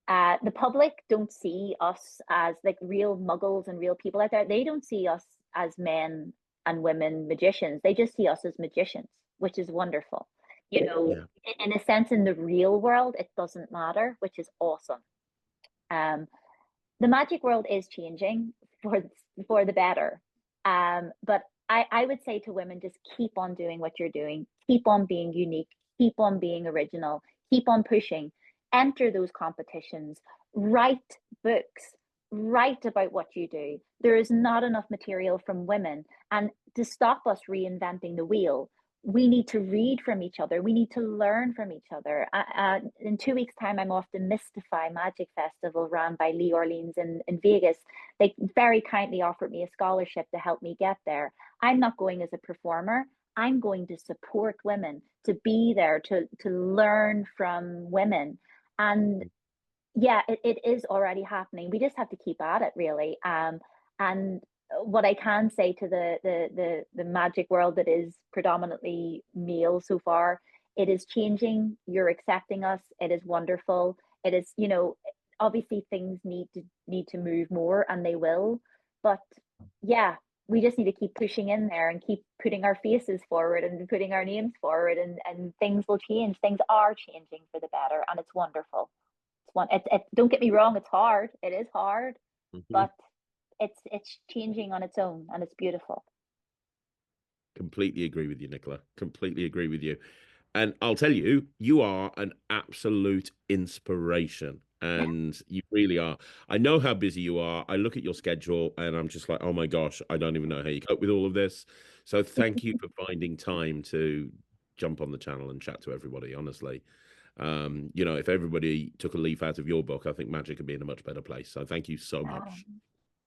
The public don't see us as like real muggles and real people out there. They don't see us as men and women magicians. They just see us as magicians, which is wonderful. Yeah. In a sense, in the real world, it doesn't matter, which is awesome. Um, the magic world is changing for the better. But I would say to women, just keep on doing what you're doing, keep on being unique, keep on being original, keep on pushing, enter those competitions, write books, write about what you do. There is not enough material from women. And to stop us reinventing the wheel, we need to read from each other. We need to learn from each other. In 2 weeks' time, I'm off to Mystify Magic Festival run by Lee Orleans in Vegas. They very kindly offered me a scholarship to help me get there. I'm not going as a performer. I'm going to support women, to be there, to learn from women. And yeah, it is already happening. We just have to keep at it, really. And what I can say to the magic world that is predominantly male so far, it is changing. You're accepting us. It is wonderful. It is, obviously things need to move more, and they will. But yeah, we just need to keep pushing in there and keep putting our faces forward and putting our names forward, and things will change. Things are changing for the better, and it's wonderful. Don't get me wrong, it's hard. It is hard, Mhm. but it's changing on its own, and it's beautiful. Completely agree with you, Nicola. Completely agree with you. And I'll tell you, you are an absolute inspiration. And you really are. I know how busy you are. I look at your schedule and I'm just like, oh my gosh, I don't even know how you cope with all of this. So thank you for finding time to jump on the channel and chat to everybody, honestly. You know, if everybody took a leaf out of your book, I think magic would be in a much better place. So thank you so Um, much.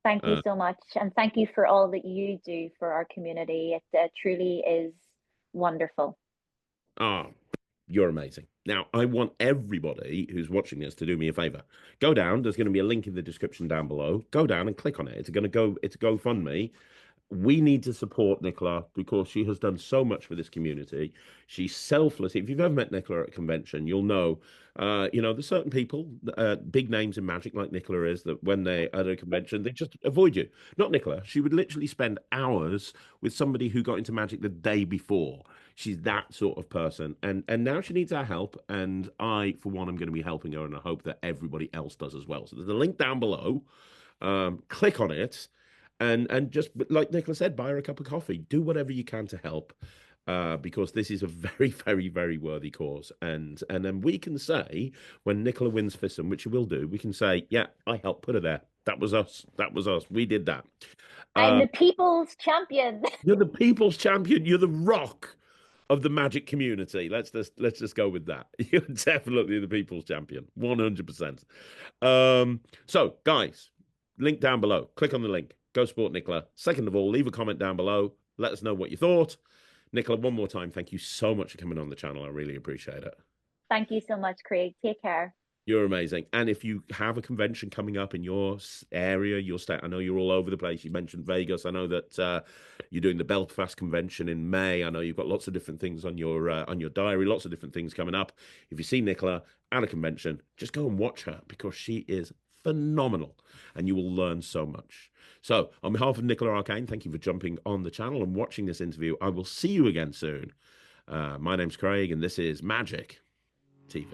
thank you Uh, so much. And thank you for all that you do for our community. It truly is wonderful. ah, you're amazing. Now, I want everybody who's watching this to do me a favor. Go down. There's going to be a link in the description down below. Go down and click on it. It's going to go. It's GoFundMe. We need to support Nicola because she has done so much for this community. She's selfless. If you've ever met Nicola at a convention, you'll know, you know, there's certain people, big names in magic like Nicola is, that when they at a convention, they just avoid you. Not Nicola. She would literally spend hours with somebody who got into magic the day before. She's that sort of person. And now she needs our help. And I, for one, am going to be helping her, and I hope that everybody else does as well. So there's a link down below. Click on it and just like Nicola said, buy her a cup of coffee. Do whatever you can to help, because this is a very, very, very worthy cause. And then we can say when Nicola wins FISM, which she will do, we can say, yeah, I helped put her there. That was us. That was us. We did that. I'm Uh, the people's champion. you're the people's champion. You're the rock of the magic community. Let's just go with that. You're definitely the people's champion, 100%. So guys, link down below. Click on the link. Go support Nicola. Second of all, leave a comment down below. Let us know what you thought. Nicola, one more time, thank you so much for coming on the channel. I really appreciate it. Thank you so much, Craig. Take care. You're amazing. And if you have a convention coming up in your area, your state, I know you're all over the place. You mentioned Vegas. I know that you're doing the Belfast convention in May. I know you've got lots of different things on your diary, lots of different things coming up. If you see Nicola at a convention, just go and watch her because she is phenomenal and you will learn so much. So, on behalf of Nikola Arkane, thank you for jumping on the channel and watching this interview. I will see you again soon. My name's Craig, and this is Magic TV.